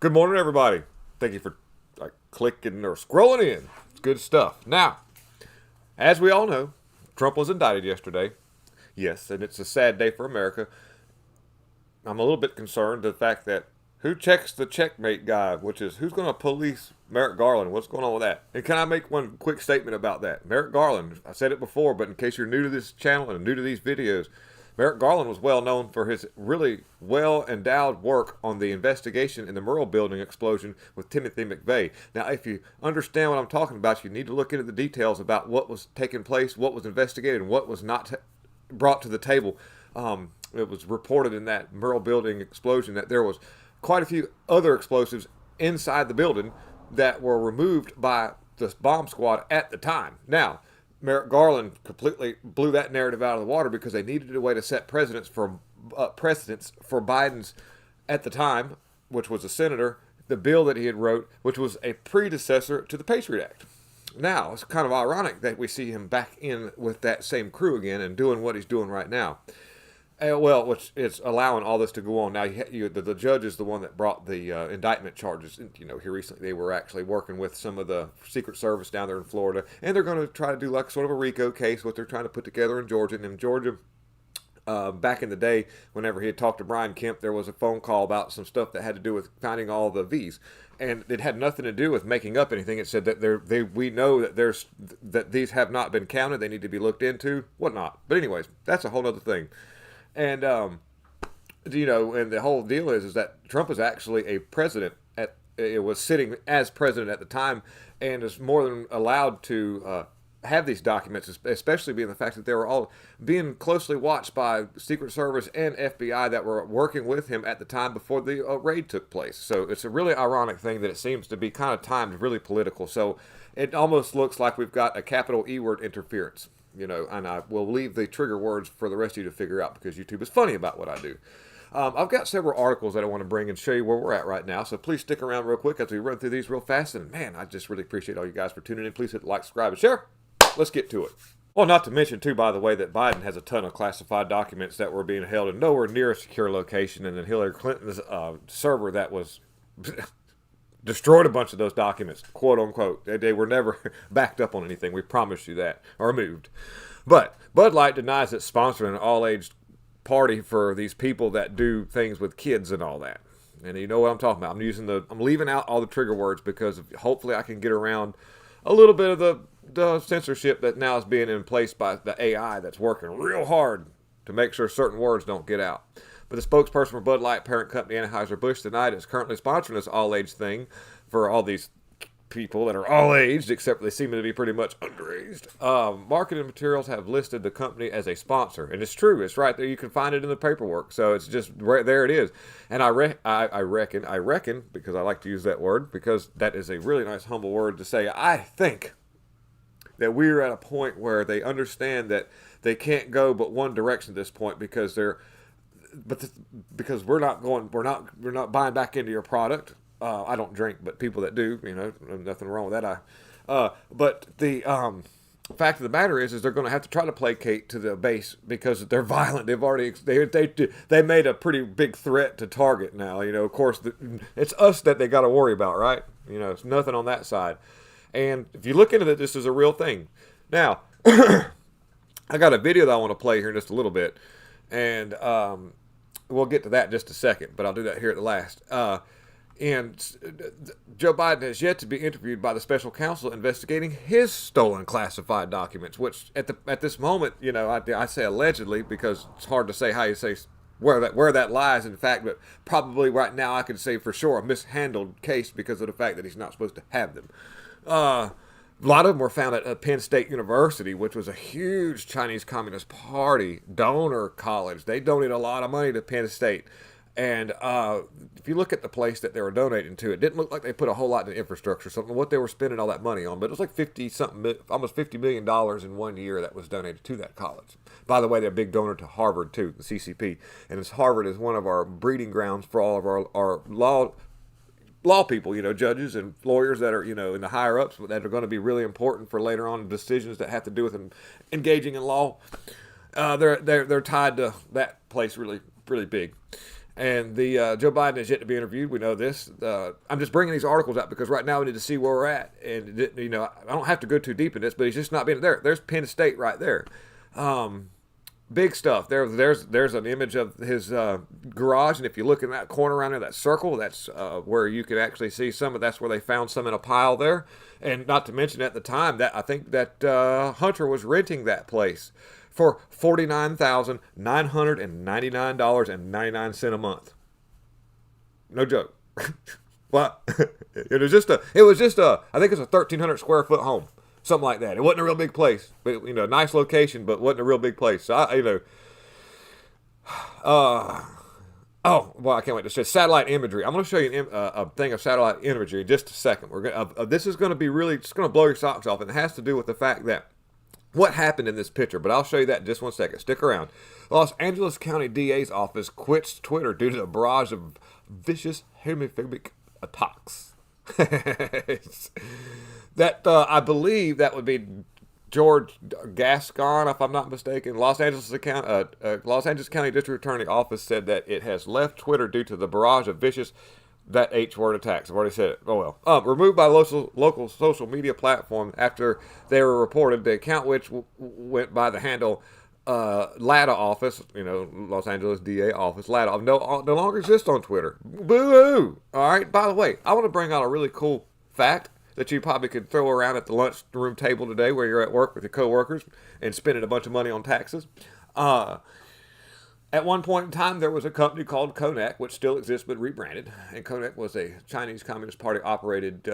Good morning, everybody. Thank you for clicking or scrolling in. It's good stuff. Now, as we all know, Trump was indicted yesterday. Yes, and it's a sad day for America. I'm a little bit concerned the fact that who checks the checkmate guy, which is who's going to police Merrick Garland? What's going on with that? And can I make one quick statement about that? Merrick Garland, I said it before, but in case you're new to this channel and new to these videos, Merrick Garland was well known for his really well endowed work on the investigation in the Murrah building explosion with Timothy McVeigh. Now, if you understand what I'm talking about, you need to look into the details about what was taking place, what was investigated, and what was not brought to the table. It was reported in that Murrah building explosion that there was quite a few other explosives inside the building that were removed by the bomb squad at the time. Now, Merrick Garland completely blew that narrative out of the water because they needed a way to set precedents for Biden's, at the time, which was a senator, the bill that he had wrote, which was a predecessor to the Patriot Act. Now, it's kind of ironic that we see him back in with that same crew again and doing what he's doing right now. Well, which is allowing all this to go on. Now, the judge is the one that brought the indictment charges. Here recently they were actually working with some of the Secret Service down there in Florida, and they're going to try to do like sort of a RICO case, what they're trying to put together in Georgia. And in Georgia, back in the day, whenever he had talked to Brian Kemp, there was a phone call about some stuff that had to do with finding all the V's, and it had nothing to do with making up anything. It said that we know that these have not been counted. They need to be looked into, whatnot. But anyways, that's a whole other thing. And, and the whole deal is that Trump is actually a president it was sitting as president at the time and is more than allowed to have these documents, especially being the fact that they were all being closely watched by Secret Service and FBI that were working with him at the time before the raid took place. So it's a really ironic thing that it seems to be kind of timed really political. So it almost looks like we've got a capital E word interference. And I will leave the trigger words for the rest of you to figure out because YouTube is funny about what I do. I've got several articles that I want to bring and show you where we're at right now, so please stick around real quick as we run through these real fast. And man, I just really appreciate all you guys for tuning in. Please hit like, subscribe, and share. Let's get to it. Well, not to mention, too, by the way, that Biden has a ton of classified documents that were being held in nowhere near a secure location, and then Hillary Clinton's server that was destroyed a bunch of those documents, quote unquote. They were never backed up on anything. We promise you that, or moved. But Bud Light denies it's sponsoring an all-age party for these people that do things with kids and all that. And you know what I'm talking about. I'm leaving out all the trigger words because hopefully I can get around a little bit of the censorship that now is being in place by the AI that's working real hard to make sure certain words don't get out. But the spokesperson for Bud Light parent company Anheuser-Busch denied it's currently sponsoring this all-age thing for all these people that are all-aged, except they seem to be pretty much underaged. Marketing materials have listed the company as a sponsor, and it's true. It's right there. You can find it in the paperwork, so it's just right there. It is, and I reckon, because I like to use that word because that is a really nice, humble word to say. I think that we're at a point where they understand that they can't go but one direction at this point because because we're not buying back into your product. I don't drink, but people that do, nothing wrong with that. But the fact of the matter is they're going to have to try to placate to the base because they're violent. They've already they made a pretty big threat to Target now. Of course, it's us that they got to worry about, right? It's nothing on that side. And if you look into it, this is a real thing. Now, I got a video that I want to play here in just a little bit, and we'll get to that in just a second. But I'll do that here at the last. And Joe Biden has yet to be interviewed by the special counsel investigating his stolen classified documents, which at this moment, I say allegedly because it's hard to say how you say where that lies in fact, but probably right now I can say for sure a mishandled case because of the fact that he's not supposed to have them. A lot of them were found at Penn State University, which was a huge Chinese Communist Party donor college. They donated a lot of money to Penn State. And if you look at the place that they were donating to, it didn't look like they put a whole lot in infrastructure, something what they were spending all that money on. But it was like almost $50 million in 1 year that was donated to that college. By the way, they're a big donor to Harvard too, the CCP. And Harvard is one of our breeding grounds for all of our law people, judges and lawyers that are, in the higher ups that are going to be really important for later on decisions that have to do with engaging in law. They're tied to that place really, really big. And the Joe Biden is yet to be interviewed. We know this. I'm just bringing these articles out because right now we need to see where we're at. And, I don't have to go too deep in this, but he's just not being there. There's Penn State right there. Big stuff. There's an image of his garage. And if you look in that corner around there, that circle, that's where you can actually see that's where they found some in a pile there. And not to mention at the time, that I think that Hunter was renting that place for $49,999.99 a month. No joke. Well, it was just a I think it's a 1,300 square foot home, something like that. It wasn't a real big place, but nice location, but wasn't a real big place. So oh, well, I can't wait to show satellite imagery. I'm going to show you a thing of satellite imagery in just a second. This is going to be really, it's going to blow your socks off, and it has to do with the fact that what happened in this picture, but I'll show you that in just 1 second. Stick around. Los Angeles County DA's office quits Twitter due to a barrage of vicious homophobic attacks. I believe that would be George Gascon, if I'm not mistaken. Los Angeles County District Attorney Office said that it has left Twitter due to the barrage of vicious that H-word attacks. I've already said it. Oh well. Removed by local social media platform after they were reported. The account, which went by the handle LADA office, Los Angeles DA office, LADA, no longer exists on Twitter. Boo-hoo! All right. By the way, I want to bring out a really cool fact that you probably could throw around at the lunchroom table today where you're at work with your coworkers and spending a bunch of money on taxes. At one point in time, there was a company called Kodak, which still exists but rebranded. And Kodak was a Chinese Communist Party operated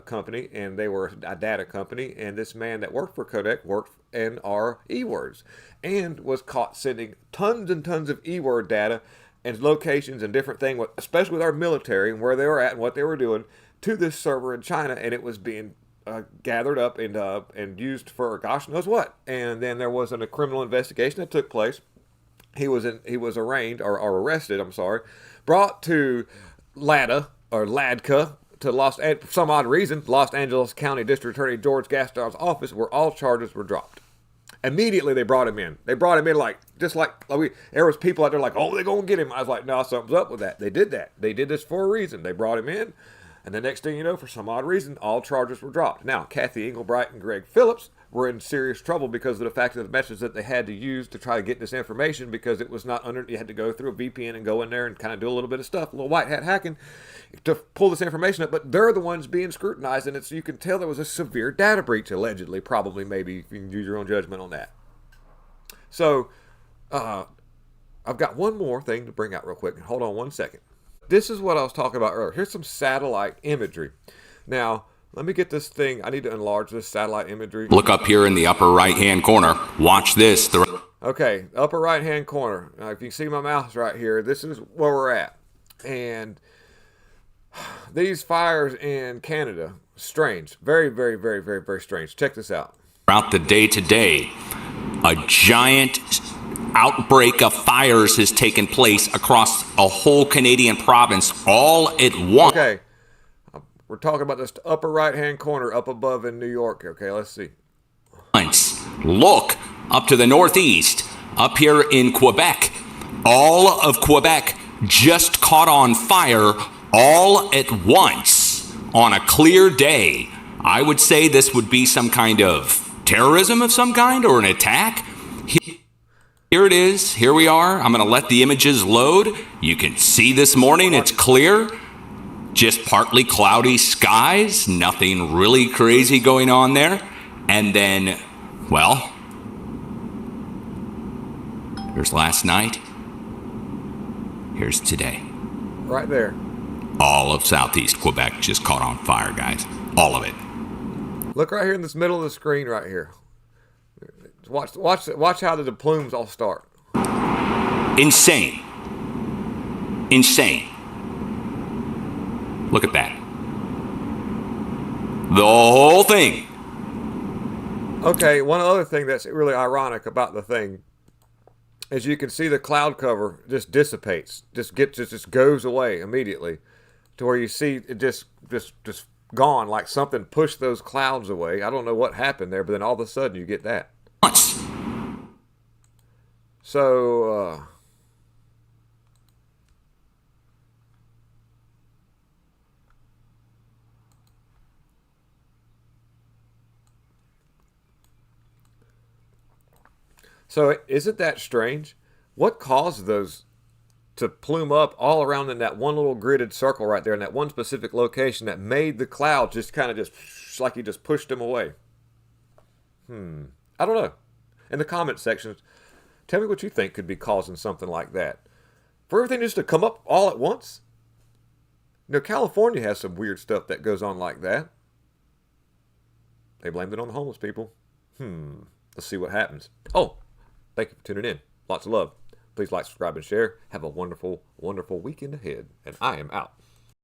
company, and they were a data company. And this man that worked for Kodak worked in our e-words and was caught sending tons and tons of e-word data and locations and different things, especially with our military and where they were at and what they were doing, to this server in China, and it was being gathered up and used for gosh knows what. And then there was a criminal investigation that took place. He was arraigned or arrested. I'm sorry, brought to LADA or LADCA to some odd reason, Los Angeles County District Attorney George Gaston's office, where all charges were dropped. Immediately they brought him in. They brought him in there was people out there like, oh, they're gonna get him. I was like, no, something's up with that. They did that. They did this for a reason. They brought him in. And the next thing you know, for some odd reason, all charges were dropped. Now, Kathy Englebright and Greg Phillips were in serious trouble because of the fact of the methods that they had to use to try to get this information, because it was not you had to go through a VPN and go in there and kind of do a little bit of stuff, a little white hat hacking to pull this information up. But they're the ones being scrutinized, and you can tell there was a severe data breach, allegedly, probably, maybe. You can use your own judgment on that. So, I've got one more thing to bring out real quick. Hold on 1 second. This is what I was talking about earlier. Here's some satellite imagery. Now, let me get this thing. I need to enlarge this satellite imagery. Look up here in the upper right-hand corner. Watch this. Okay, upper right-hand corner. Now, if you can see my mouse right here, this is where we're at. And these fires in Canada, strange. Very, very, very, very, very strange. Check this out. Throughout the day today, a giant outbreak of fires has taken place across a whole Canadian province all at once. Okay, we're talking about this upper right-hand corner up above in New York. Okay, let's see. Look up to the northeast, up here in Quebec. All of Quebec just caught on fire all at once on a clear day. I would say this would be some kind of terrorism of some kind or an attack. Here it is. Here we are. I'm going to let the images load. You can see this morning. It's clear. Just partly cloudy skies. Nothing really crazy going on there. And then, well, here's last night. Here's today. Right there. All of southeast Quebec just caught on fire, guys. All of it. Look right here in this middle of the screen right here. Watch how the plumes all start. Insane. Look at that. The whole thing. Okay, one other thing that's really ironic about the thing is you can see the cloud cover just dissipates, just goes away immediately, to where you see it just gone, like something pushed those clouds away. I don't know what happened there, but then all of a sudden you get that. So, So isn't that strange? What caused those to plume up all around in that one little gridded circle right there in that one specific location that made the clouds just kind of just like you just pushed them away? I don't know. In the comment sections, tell me what you think could be causing something like that. For everything just to come up all at once? California has some weird stuff that goes on like that. They blamed it on the homeless people. Let's see what happens. Oh, thank you for tuning in. Lots of love. Please like, subscribe, and share. Have a wonderful, wonderful weekend ahead. And I am out.